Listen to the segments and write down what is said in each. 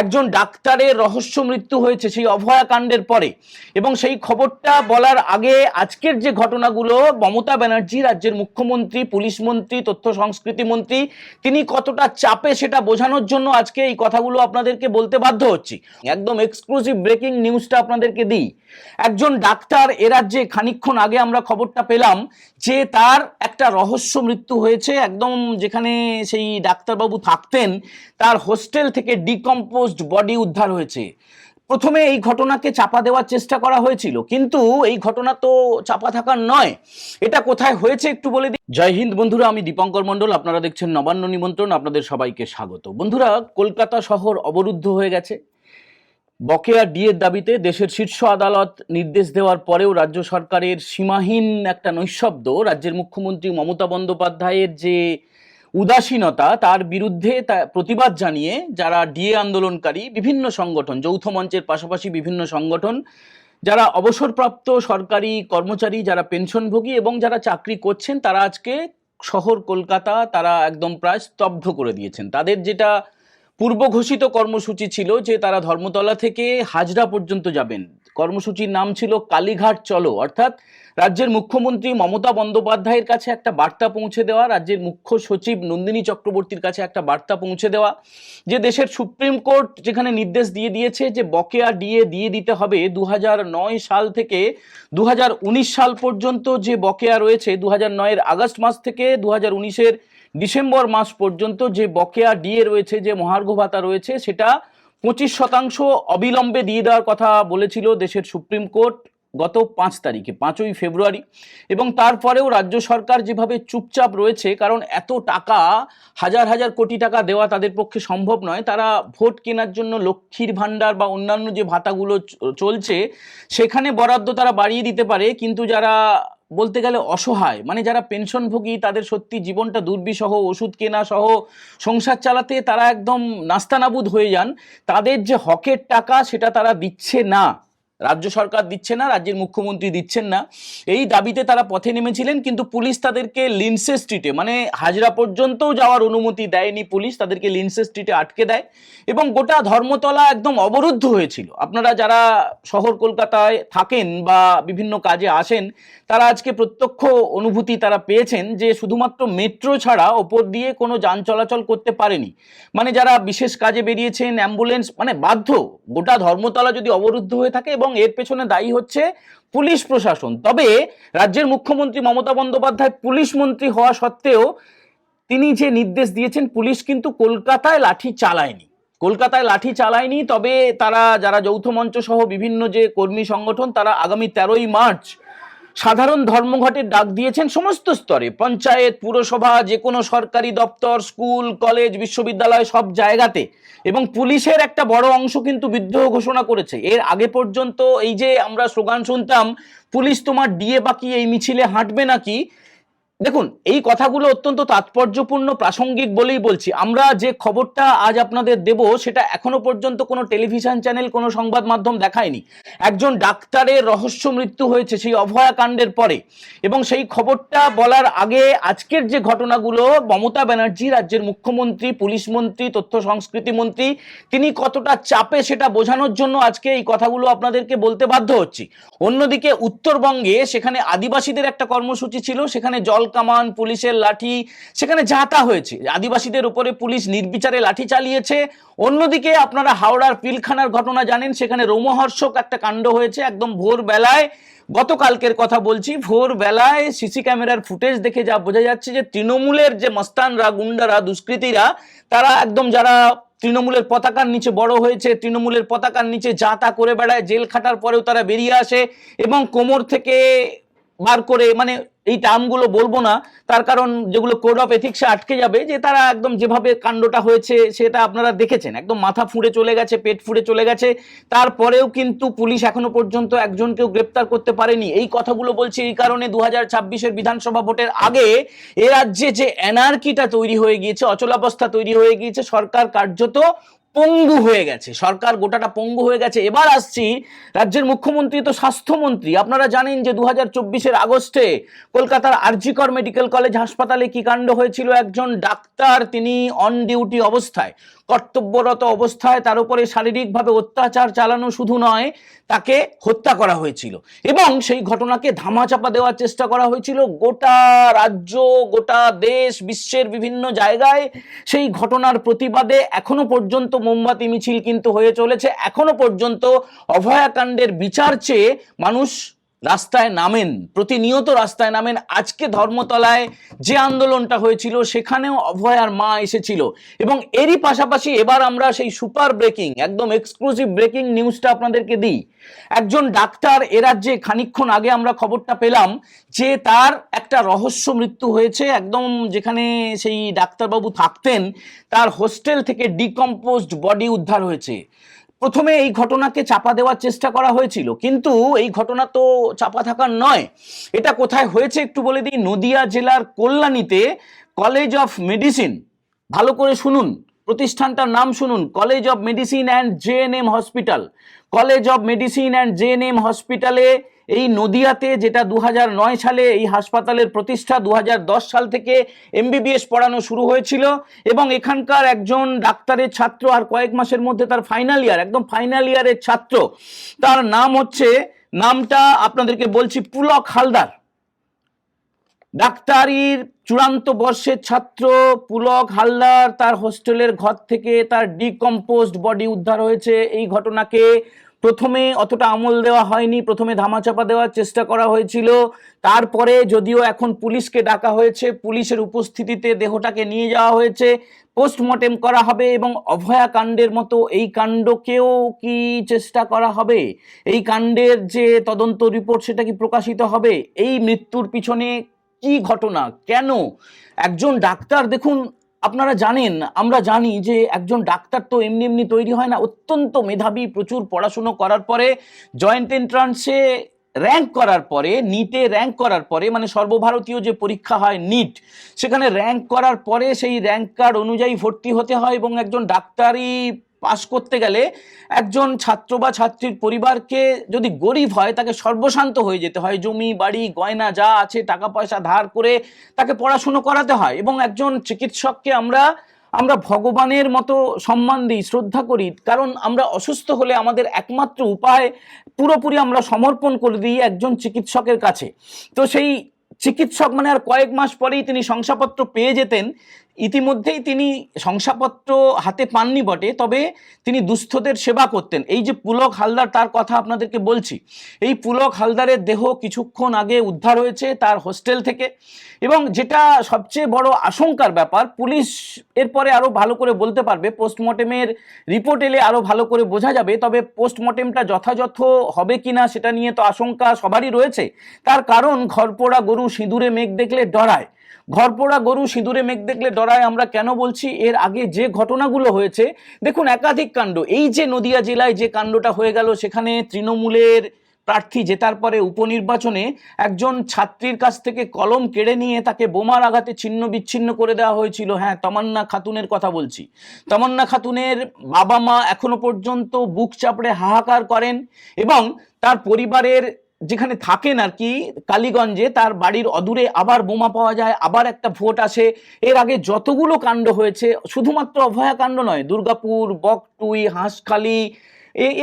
একজন ডাক্তারের রহস্য মৃত্যু হয়েছে সেই অভয়াকাণ্ডের পরে, এবং সেই খবরটা বলার আগে আজকের যে ঘটনাগুলো, মমতা ব্যানার্জি রাজ্যের মুখ্যমন্ত্রী, পুলিশ মন্ত্রী, তথ্য সংস্কৃতি মন্ত্রী, তিনি কতটা চাপে সেটা বোঝানোর জন্য আজকে এই কথাগুলো আপনাদেরকে বলতে বাধ্য হচ্ছি। একদম এক্সক্লুসিভ ব্রেকিং নিউজটা আপনাদেরকে দিই। একজন ডাক্তার এ রাজ্যে খানিকক্ষণ আগে আমরা খবরটা পেলাম যে তার একটা রহস্য মৃত্যু হয়েছে। একদম যেখানে সেই ডাক্তারবাবু থাকতেন তার হোস্টেল থেকে ডিকম্পোজড বডি উদ্ধার হয়েছে। প্রথমে এই ঘটনাকে চাপা দেওয়ার চেষ্টা করা হয়েছিল, কিন্তু এই ঘটনা তো চাপা থাকার নয়। এটা কোথায় হয়েছে একটু বলে দিই। জয় হিন্দ বন্ধুরা, আমি দীপঙ্কর মণ্ডল, আপনারা দেখছেন নবান্ন নিমন্ত্রণ। আপনাদের সবাইকে স্বাগত। বন্ধুরা, কলকাতা শহর অবরুদ্ধ হয়ে গেছে বকেয়া ডিএর দাবিতে। দেশের শীর্ষ আদালত নির্দেশ দেওয়ার পরেও রাজ্য সরকারের সীমাহীন একটা নৈঃশব্দ, রাজ্যের মুখ্যমন্ত্রী মমতা বন্দ্যোপাধ্যায়ের যে উদাসীনতা, তার বিরুদ্ধে প্রতিবাদ জানিয়ে যারা ডিএ আন্দোলনকারী বিভিন্ন সংগঠন, যৌথ মঞ্চের পাশাপাশি বিভিন্ন সংগঠন, যারা অবসরপ্রাপ্ত সরকারি কর্মচারী, যারা পেনশনভোগী এবং যারা চাকরি করছেন, তারা আজকে শহর কলকাতা তারা একদম প্রায় স্তব্ধ করে দিয়েছেন। তাদের যেটা পূর্ব ঘোষিত কর্মসূচি ছিল যে তারা ধর্মতলা থেকে হাজরা পর্যন্ত যাবেন, কর্মসূচির নাম ছিল কালীঘাট চলো, অর্থাৎ রাজ্যের মুখ্যমন্ত্রী মমতা বন্দ্যোপাধ্যায়ের কাছে একটা বার্তা পৌঁছে দেওয়া, রাজ্যের মুখ্য সচিব নন্দিনী চক্রবর্তীর কাছে একটা বার্তা পৌঁছে দেওয়া যে দেশের সুপ্রিম কোর্ট যেখানে নির্দেশ দিয়ে দিয়েছে যে বকেয়া ডিএ দিয়ে দিতে হবে 2009 সাল থেকে 2019 সাল পর্যন্ত, যে বকেয়া রয়েছে 2009-এর আগস্ট মাস থেকে 2019-এর ডিসেম্বর মাস পর্যন্ত যে বকেয়া ডিএ রয়েছে, যে মহার্ঘ ভাতা রয়েছে, সেটা 25% অবিলম্বে দিয়ে দেওয়ার কথা বলেছিল দেশের সুপ্রিম কোর্ট গত 5 তারিখে, 5ই ফেব্রুয়ারি। এবং তারপরেও রাজ্য সরকার যেভাবে চুপচাপ রয়েছে, কারণ এত টাকা, হাজার হাজার কোটি টাকা দেওয়া তাদের পক্ষে সম্ভব নয়। তারা ভোট কেনার জন্য লক্ষ্মীর ভাণ্ডার বা অন্যান্য যে ভাতাগুলো চলছে সেখানে বরাদ্দ তারা বাড়িয়ে দিতে পারে, কিন্তু যারা বলতে গেলে অসহায়, মানে যারা পেনশনভোগী, তাদের সত্যি জীবনটা দুর্বিষহ, ওষুধ কেনা সহ সংসার চালাতে তারা একদম নাস্তানাবুদ হয়ে যান। তাদের যে হকের টাকা সেটা তারা দিচ্ছে না, রাজ্য সরকার দিচ্ছে না, রাজ্যের মুখ্যমন্ত্রী দিচ্ছেন না। এই দাবিতে তারা পথে নেমেছিলেন, কিন্তু পুলিশ তাদেরকে লিন্ডসে স্ট্রিটে, মানে হাজরা পর্যন্তও যাওয়ার অনুমতি দেয়নি পুলিশ, তাদেরকে লিন্ডসে স্ট্রিটে আটকে দেয় এবং গোটা ধর্মতলা একদম অবরুদ্ধ হয়েছিল। আপনারা যারা শহর কলকাতায় থাকেন বা বিভিন্ন কাজে আসেন, তারা আজকে প্রত্যক্ষ অনুভূতি তারা পেয়েছেন যে শুধুমাত্র মেট্রো ছাড়া ওপর দিয়ে কোনো যান চলাচল করতে পারেনি। মানে যারা বিশেষ কাজে বেরিয়েছেন, অ্যাম্বুলেন্স, মানে বাধ্য, গোটা ধর্মতলা যদি অবরুদ্ধ হয়ে থাকে, এবং এর পেছনে দায়ী হচ্ছে পুলিশ প্রশাসন। তবে রাজ্যের মুখ্যমন্ত্রী মমতা বন্দ্যোপাধ্যায় পুলিশ মন্ত্রী হওয়া সত্ত্বেও তিনি যে নির্দেশ দিয়েছেন, পুলিশ কিন্তু কলকাতায় লাঠি চালায়নি, কলকাতায় লাঠি চালায়নি। তবে তারা, যারা যৌথ মঞ্চ সহ বিভিন্ন যে কর্মী সংগঠন, তারা আগামী 13ই মার্চ সাধারণ ধর্মঘটের ডাক দিয়েছেন সমস্ত স্তরে, পঞ্চায়েত, পুরসভা, যে কোনো সরকারি দপ্তর, স্কুল, কলেজ, বিশ্ববিদ্যালয়, সব জায়গাতে। এবং পুলিশের একটা বড় অংশ কিন্তু বিদ্রোহ ঘোষণা করেছে। এর আগে পর্যন্ত এই যে আমরা স্লোগান শুনতাম, পুলিশ তোমার ডিএ বাকি, এই মিছিলে হাঁটবে নাকি, দেখুন এই কথাগুলো অত্যন্ত তাৎপর্যপূর্ণ, প্রাসঙ্গিক বলেই বলছি। আমরা যে খবরটা আজ আপনাদের দেব সেটা এখনো পর্যন্ত কোনো টেলিভিশন চ্যানেল, কোনো সংবাদ মাধ্যম দেখায়নি। একজন ডাক্তারের রহস্য মৃত্যু হয়েছে সেই অভয়াকাণ্ডের পরে, এবং সেই খবরটা বলার আগে আজকের যে ঘটনাগুলো, মমতা ব্যানার্জি রাজ্যের মুখ্যমন্ত্রী, পুলিশ মন্ত্রী, তথ্য সংস্কৃতি মন্ত্রী, তিনি কতটা চাপে সেটা বোঝানোর জন্য আজকে এই কথাগুলো আপনাদেরকে বলতে বাধ্য হচ্ছি। অন্যদিকে উত্তরবঙ্গে, সেখানে আদিবাসীদের একটা কর্মসূচি ছিল, সেখানে জল কামান, পুলিশের লাঠি, সেখানে যা তা হয়েছে, আদিবাসীদের উপরে পুলিশ নির্বিচারে লাঠি চালিয়েছে। অন্যদিকে আপনারা হাওড়ার পিলখানার ঘটনা জানেন, সেখানে রোমহর্ষক একটা কাণ্ড হয়েছে একদম ভোরবেলায়, গতকালকের কথা বলছি, ভোরবেলায় সিসি ক্যামেরার ফুটেজ দেখে যা বোঝা যাচ্ছে যে তৃণমূলের যে মস্তানরা, গুন্ডারা, দুষ্কৃতীরা, তারা একদম, যারা তৃণমূলের পতাকার নিচে বড় হয়েছে, তৃণমূলের পতাকার নিচে যা তা করে বেড়ায়, জেল খাটার পরেও তারা বেরিয়ে আসে এবং কোমর থেকে বার করে, মানে এই টার্মগুলো বলবো না, তার কারণ যেগুলো কোড অফ এথিক্সে আটকে যাবে, যে তারা একদম যেভাবে কাণ্ডটা হয়েছে সেটা আপনারা দেখেছেন, একদম মাথা ফুঁড়ে চলে গেছে, পেট ফুঁড়ে চলে গেছে। তারপরেও কিন্তু পুলিশ এখনো পর্যন্ত একজনকেও গ্রেপ্তার করতে পারেনি। এই কথাগুলো বলছি এই কারণে, 2026-এর বিধানসভা ভোটের আগে এ রাজ্যে যে অ্যানার্কিটা তৈরি হয়ে গিয়েছে, অচলাবস্থা তৈরি হয়ে গিয়েছে, সরকার কার্যত পঙ্গু হয়ে গেছে, সরকার গোটাটা পঙ্গু হয়ে গেছে। এবার আসছি, রাজ্যের মুখ্যমন্ত্রী তো স্বাস্থ্যমন্ত্রী। আপনারা জানেন যে 2024-এর আগস্টে কলকাতার আরজিকর মেডিকেল কলেজ হাসপাতালে কি কাণ্ড হয়েছিল। একজন ডাক্তার, তিনি অন ডিউটি অবস্থায়, কর্তব্যরত অবস্থায় তার উপরে শারীরিকভাবে অত্যাচার চালানো শুধু নয়, তাকে হত্যা করা হয়েছিল এবং সেই ঘটনাকে ধামাচাপা দেওয়ার চেষ্টা করা হয়েছিল। গোটা রাজ্য, গোটা দেশ, বিশ্বের বিভিন্ন জায়গায় সেই ঘটনার প্রতিবাদে এখনো পর্যন্ত মোমবাতি মিছিল কিন্তু হয়ে চলেছে। এখনো পর্যন্ত অভয়াকাণ্ডের বিচার চেয়ে মানুষ রাস্তায় নামেন, প্রতিনিয়ত রাস্তায় নামেন। আজকে ধর্মতলায় যে আন্দোলনটা হয়েছিল সেখানেও অভয়ার মা এসেছিল এবং এরই পাশাপাশি এবার আমরা সেই সুপার ব্রেকিং, একদম এক্সক্লুসিভ ব্রেকিং নিউজটা আপনাদেরকে দিই। একজন ডাক্তার, এ রাজ্যে খানিকক্ষণ আগে আমরা খবরটা পেলাম যে তার একটা রহস্য মৃত্যু হয়েছে। একদম যেখানে সেই ডাক্তারবাবু থাকতেন তার হোস্টেল থেকে ডিকম্পোজড বডি উদ্ধার হয়েছে। প্রথমে এই ঘটনাকে চাপা দেওয়ার চেষ্টা করা হয়েছিল, কিন্তু এই ঘটনা তো চাপা থাকার নয়। এটা কোথায় হয়েছে একটু বলে দিই। নদিয়া জেলার কল্যাণীতে কলেজ অফ মেডিসিন, ভালো করে শুনুন, প্রতিষ্ঠানটার নাম শুনুন, college of medicine and GNM hospital. College of medicine and GNM হসপিটালে, এই নদিয়াতে, যেটা 2009 সালে এই হাসপাতালের প্রতিষ্ঠা, 2010 সাল থেকে এমবিবিএস পড়ানো শুরু হয়েছিল এবং এখানকার একজন ডাক্তারের ছাত্র, আর কয়েক মাসের মধ্যে তার ফাইনাল ইয়ার, একদম ফাইনাল ইয়ারের ছাত্র, তার নাম হচ্ছে, নামটা আপনাদেরকে বলছি, পুলক হালদার। ডাক্তারির চূড়ান্ত বর্ষের ছাত্র পুলক হালদার, তার হোস্টেলের ঘর থেকে তার ডিকম্পোজড বডি উদ্ধার হয়েছে। এই ঘটনাকে প্রথমে অতটা আমল দেওয়া হয়নি, প্রথমে ধামাচাপা দেওয়ার চেষ্টা করা হয়েছিল। তারপরে যদিও এখন পুলিশকে ডাকা হয়েছে, পুলিশের উপস্থিতিতে দেহটাকে নিয়ে যাওয়া হয়েছে, পোস্টমর্টেম করা হবে এবং অভয়া কাণ্ডের মতো এই কাণ্ডকেও কি চেষ্টা করা হবে, এই কাণ্ডের যে তদন্ত রিপোর্ট সেটা কি প্রকাশিত হবে। এই মৃত্যুর পিছনে কি ঘটনা, কেন একজন ডাক্তার, দেখুন আপনারা জানেন, আমরা জানি যে একজন ডাক্তার তো এমনি এমনি তৈরি হয় না, অত্যন্ত মেধাবী, প্রচুর পড়াশুনো করার পরে, জয়েন্ট এন্ট্রান্সে র্যাঙ্ক করার পরে, নিটে র্যাঙ্ক করার পরে, মানে সর্বভারতীয় যে পরীক্ষা হয় নিট, সেখানে র্যাঙ্ক করার পরে সেই র্যাঙ্ক কার্ড অনুযায়ী ভর্তি হতে হয় এবং একজন ডাক্তারি পাশ করতে গেলে একজন ছাত্র বা ছাত্রীর পরিবারকে, যদি গরিব হয় তাকে সর্বশান্ত হয়ে যেতে হয়, জমি বাড়ি গয়না যা আছে টাকা পয়সা ধার করে তাকে পড়াশুনো করাতে হয়। এবং একজন চিকিৎসককে আমরা ভগবানের মতো সম্মান দিই, শ্রদ্ধা করি, কারণ আমরা অসুস্থ হলে আমাদের একমাত্র উপায় পুরোপুরি আমরা সমর্পণ করে দিই একজন চিকিৎসকের কাছে। তো সেই চিকিৎসক মানে আর কয়েক মাস পরেই তিনি শংসাপত্র পেয়ে যেতেন। ইতিমধ্যেই তিনি শংসাপত্র হাতে পাননি বটে, তবে তিনি দুস্থদের সেবা করতেন। এই যে পুলক হালদার, তার কথা আপনাদেরকে বলছি। এই পুলক হালদারের দেহ কিছুক্ষণ আগে উদ্ধার হয়েছে তার হোস্টেল থেকে এবং যেটা সবচেয়ে বড় আশঙ্কার ব্যাপার, পুলিশ এরপরে আরও ভালো করে বলতে পারবে, পোস্টমর্টেমের রিপোর্ট এলে আরও ভালো করে বোঝা যাবে, তবে পোস্টমর্টেমটা যথাযথ হবে কিনা সেটা নিয়ে তো আশঙ্কা সবারই রয়েছে। তার কারণ, ঘরপোড়া গরু সিঁদুরে মেঘ দেখলে ডরায়। ঘরপোড়া গরু সিঁদুরে মেঘ দেখলে ডরায় আমরা কেন বলছি, এর আগে যে ঘটনাগুলো হয়েছে, দেখুন একাধিক কাণ্ড। এই যে নদিয়া জেলায় যে কাণ্ডটা হয়ে গেল, সেখানে তৃণমূলের প্রার্থী জেতার পরে উপনির্বাচনে একজন ছাত্রীর কাছ থেকে কলম কেড়ে নিয়ে তাকে বোমার আঘাতে ছিন্ন বিচ্ছিন্ন করে দেওয়া হয়েছিল। হ্যাঁ, তমান্না খাতুনের কথা বলছি। তমান্না খাতুনের বাবা মা এখনো পর্যন্ত বুক চাপড়ে হাহাকার করেন এবং তার পরিবারের, যেখানে থাকেন আর কি, কালীগঞ্জে, তার বাড়ির অদূরে আবার বোমা পাওয়া যায়, আবার একটা ভোট আসে। এর আগে যতগুলো কাণ্ড হয়েছে, শুধুমাত্র অভয়া কাণ্ড নয়, দুর্গাপুর, বকটুই, হাঁসখালি,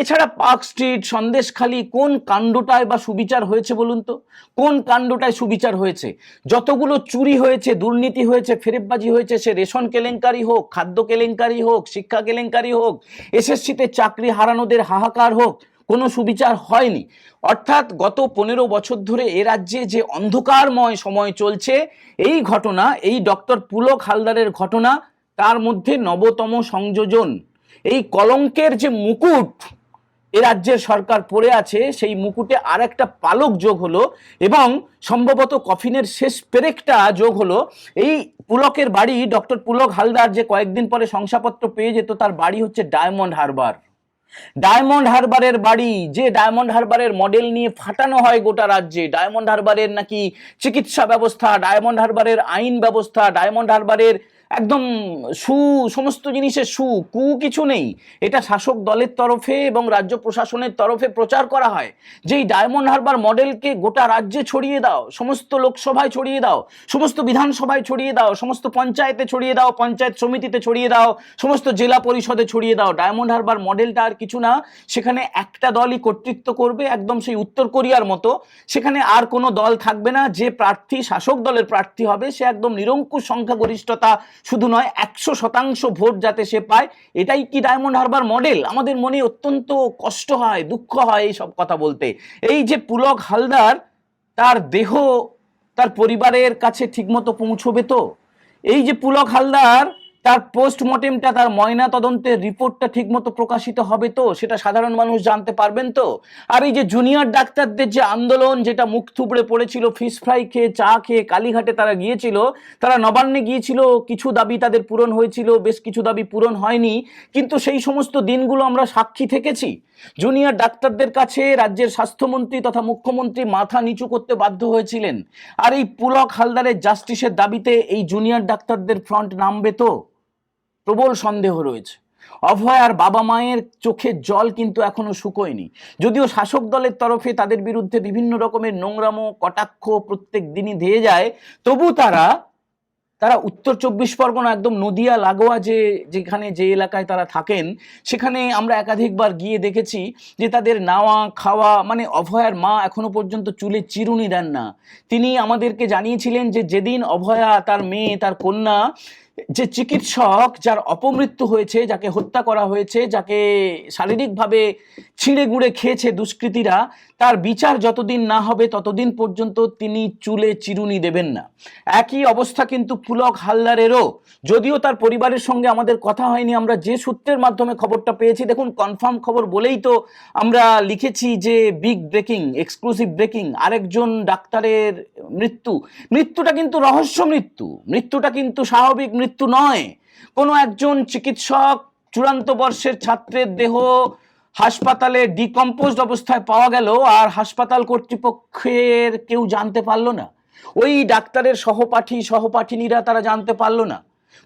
এছাড়া পার্ক স্ট্রিট, সন্দেশখালি, কোন কাণ্ডটায় বা সুবিচার হয়েছে বলুন তো? কোন কাণ্ডটায় সুবিচার হয়েছে? যতগুলো চুরি হয়েছে, দুর্নীতি হয়েছে, ফেরেববাজি হয়েছে, সে রেশন কেলেঙ্কারি হোক, খাদ্য কেলেঙ্কারি হোক, শিক্ষা কেলেঙ্কারি হোক, এসএসসিতে চাকরি হারানোদের হাহাকার হোক, কোনো সুবিচার হয়নি। অর্থাৎ গত 15 বছর ধরে এ রাজ্যে যে অন্ধকারময় সময় চলছে, এই ঘটনা, এই ডক্টর পুলক হালদারের ঘটনা, তার মধ্যে নবতম সংযোজন। এই কলঙ্কের যে মুকুট এ রাজ্যের সরকার পরে আছে, সেই মুকুটে আর একটা পালক যোগ হলো এবং সম্ভবত কফিনের শেষ পেরেকটা যোগ হলো। এই পুলকের বাড়ি, ডক্টর পুলক হালদার যে কয়েকদিন পরে শংসাপত্র পেয়ে যেত, তার বাড়ি হচ্ছে ডায়মন্ড হারবার। ডায়মন্ড হারবারের বাড়ি, যে ডায়মন্ড হারবারের মডেল নিয়ে ফাটানো হয় গোটা রাজ্যে। ডায়মন্ড হারবারের নাকি চিকিৎসা ব্যবস্থা, ডায়মন্ড হারবারের আইন ব্যবস্থা, ডায়মন্ড হারবারের একদম সমস্ত জিনিসের কু কিছু নেই। এটা শাসক দলের তরফে এবং রাজ্য প্রশাসনের তরফে প্রচার করা হয় যে এই ডায়মন্ড হারবার মডেলকে গোটা রাজ্যে ছড়িয়ে দাও, সমস্ত লোকসভায় ছড়িয়ে দাও, সমস্ত বিধানসভায় ছড়িয়ে দাও, সমস্ত পঞ্চায়েতে ছড়িয়ে দাও, পঞ্চায়েত সমিতিতে ছড়িয়ে দাও, সমস্ত জেলা পরিষদে ছড়িয়ে দাও। ডায়মন্ড হারবার মডেলটা আর কিছু না, সেখানে একটা দলই কর্তৃত্ব করবে, একদম সেই উত্তর কোরিয়ার মতো। সেখানে আর কোনো দল থাকবে না, যে প্রার্থী শাসক দলের প্রার্থী হবে সে একদম নিরঙ্কুশ সংখ্যাগরিষ্ঠতা শুধু নয় 100% ভোট যাতে সে পায়। এটাই কি ডায়মন্ড হারবার মডেল? আমাদের মনে অত্যন্ত কষ্ট হয়, দুঃখ হয় এই সব কথা বলতে। এই যে পুলক হালদার, তার দেহ তার পরিবারের কাছে ঠিকমতো পৌঁছবে তো? এই যে পুলক হালদার, তার পোস্টমর্টেমটা, তার ময়না তদন্তের রিপোর্টটা ঠিকমতো প্রকাশিত হবে তো? সেটা সাধারণ মানুষ জানতে পারবেন তো? আর এই যে জুনিয়র ডাক্তারদের যে আন্দোলন, যেটা মুখ থুবড়ে পড়েছিল, ফিশ ফ্রাই খেয়ে, চা খেয়ে কালীঘাটে তারা গিয়েছিল, তারা নবান্নে গিয়েছিল, কিছু দাবি তাদের পূরণ হয়েছিল, বেশ কিছু দাবি পূরণ হয়নি, কিন্তু সেই সমস্ত দিনগুলো আমরা সাক্ষী থেকেছি। জুনিয়র ডাক্তারদের কাছে রাজ্যের স্বাস্থ্যমন্ত্রী তথা মুখ্যমন্ত্রী মাথা নিচু করতে বাধ্য হয়েছিলেন। আর এই পুলক হালদারের জাস্টিসের দাবিতে এই জুনিয়র ডাক্তারদের ফ্রন্ট নামবে তো? প্রবল সন্দেহ রয়েছে। অভয়ার বাবা মায়ের চোখের জল কিন্তু এখনো শুকোয়নি। যদিও শাসক দলের তরফে তাদের বিরুদ্ধে বিভিন্ন রকমের নোংরামো কটাক্ষ প্রত্যেক দিনই ধেয়ে যায়, তবু তারা উত্তর 24 পরগনা একদম নদিয়া লাগোয়া যেখানে যে এলাকায় তারা থাকেন, সেখানে আমরা একাধিকবার গিয়ে দেখেছি যে তাদের নাওয়া খাওয়া, মানে অভয়ার মা এখনো পর্যন্ত চুলে চিরুনি দেন না। তিনি আমাদেরকে জানিয়েছিলেন যে যেদিন অভয়া, তার মেয়ে, তার কন্যা, যে চিকিৎসক যার অপমৃত্যু হয়েছে, যাকে হত্যা করা হয়েছে, যাকে শারীরিকভাবে ছিঁড়ে গুঁড়ে খেয়েছে দুষ্কৃতীরা, তার বিচার যতদিন না হবে ততদিন পর্যন্ত তিনি চুলে চিরুনি দেবেন না। একই অবস্থা কিন্তু পুলক হালদারেরও। যদিও তার পরিবারের সঙ্গে আমাদের কথা হয়নি, আমরা যে সূত্রের মাধ্যমে খবরটা পেয়েছি, দেখুন কনফার্ম খবর বলেই তো আমরা লিখেছি যে বিগ ব্রেকিং, এক্সক্লুসিভ ব্রেকিং, আরেকজন ডাক্তারের মৃত্যুটা কিন্তু রহস্য মৃত্যুটা কিন্তু স্বাভাবিক মৃত্যু নয়। কোনো একজন চিকিৎসক, চূড়ান্ত বর্ষের ছাত্রের দেহ হাসপাতালে ডিকম্পোজড অবস্থায় পাওয়া গেল, আর হাসপাতাল কর্তৃপক্ষের কেউ জানতে পারলো না। ওই ডাক্তারের সহপাঠিনীরা তারা জানতে পারলো না,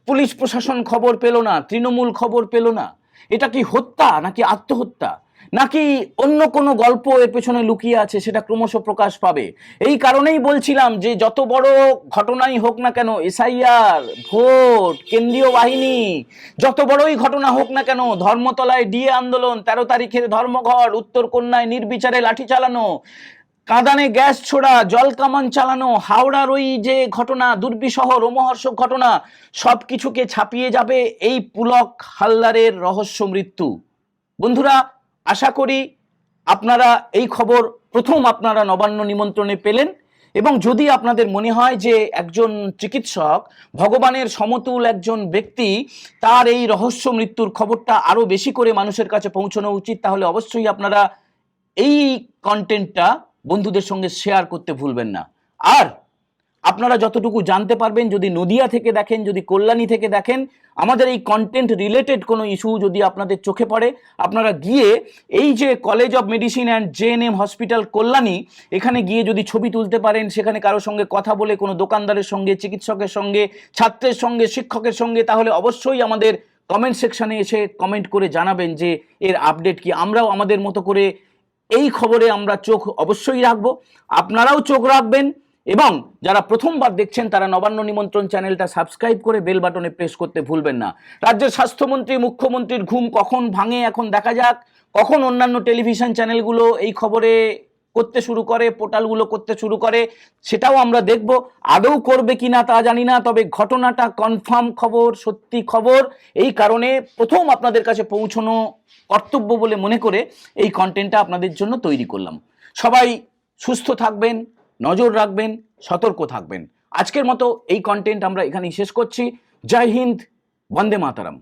পুলিশ প্রশাসন খবর পেল না, তৃণমূল খবর পেল না। এটা কি হত্যা নাকি আত্মহত্যা, নাকি অন্য কোনো গল্প এর পেছনে লুকিয়ে আছে, সেটা ক্রমশ প্রকাশ পাবে। এই কারণেই বলছিলাম যে যত বড় ঘটনাই হোক না কেন, এসআইআর, ভোট, কেন্দ্রীয় বাহিনী, যত বড়ই ঘটনা হোক না কেন, ধর্মতলায় ডিএ আন্দোলন, 13 তারিখের ধর্মঘট, উত্তরকন্যায় নির্বিচারে লাঠি চালানো, কাঁদানে গ্যাস ছোড়া, জল কামান চালানো, হাওড়ার ওই যে ঘটনা, দুর্বিষহ রোমহর্ষক ঘটনা, সব কিছুকে ছাপিয়ে যাবে এই পুলক হালদারের রহস্য মৃত্যু। বন্ধুরা, আশা করি আপনারা এই খবর প্রথম আপনারা নবান্ন নিমন্ত্রণে পেলেন, এবং যদি আপনাদের মনে হয় যে একজন চিকিৎসক, ভগবানের সমতুল একজন ব্যক্তি, তার এই রহস্য মৃত্যুর খবরটা আরো বেশি করে মানুষের কাছে পৌঁছানো উচিত, তাহলে অবশ্যই আপনারা এই কন্টেন্টটা বন্ধুদের সঙ্গে শেয়ার করতে ভুলবেন না। আর আপনারা যতটুকু জানতে পারবেন, যদি নদিয়া থেকে দেখেন, যদি কল্যাণী থেকে দেখেন, আমাদের এই কন্টেন্ট রিলেটেড কোনো ইস্যু যদি আপনাদের চোখে পড়ে, আপনারা গিয়ে এই যে college of medicine and GNM hospital Kalyani, এখানে গিয়ে যদি ছবি তুলতে পারেন, সেখানে কারোর সঙ্গে কথা বলে, কোনো দোকানদারের সঙ্গে, চিকিৎসকের সঙ্গে, ছাত্রের সঙ্গে, শিক্ষকের সঙ্গে, তাহলে অবশ্যই আমাদের কমেন্ট সেকশনে এসে কমেন্ট করে জানাবেন যে এর আপডেট কি। আমরাও আমাদের মতো করে এই খবরে আমরা চোখ অবশ্যই রাখবো, আপনারাও চোখ রাখবেন। এবং যারা প্রথমবার দেখছেন তারা নবান্ন নিমন্ত্রণ চ্যানেলটা সাবস্ক্রাইব করে বেল বাটনে প্রেস করতে ভুলবেন না। রাজ্যের স্বাস্থ্যমন্ত্রী, মুখ্যমন্ত্রীর ঘুম কখন ভাঙে এখন দেখা যাক, কখন অন্যান্য টেলিভিশন চ্যানেলগুলো এই খবরে করতে শুরু করে, পোর্টালগুলো করতে শুরু করে, সেটাও আমরা দেখব। আদৌ করবে কিনা তা জানি না, তবে ঘটনাটা কনফার্ম খবর, সত্যি খবর, এই কারণে প্রথম আপনাদের কাছে পৌঁছানো কর্তব্য বলে মনে করে এই কন্টেন্টটা আপনাদের জন্য তৈরি করলাম। সবাই সুস্থ থাকবেন, নজর রাখবেন, সতর্ক থাকবেন। আজকের মতো এই কন্টেন্ট আমরা এখানেই শেষ করছি। জয় হিন্দ, বন্দে মাতরম।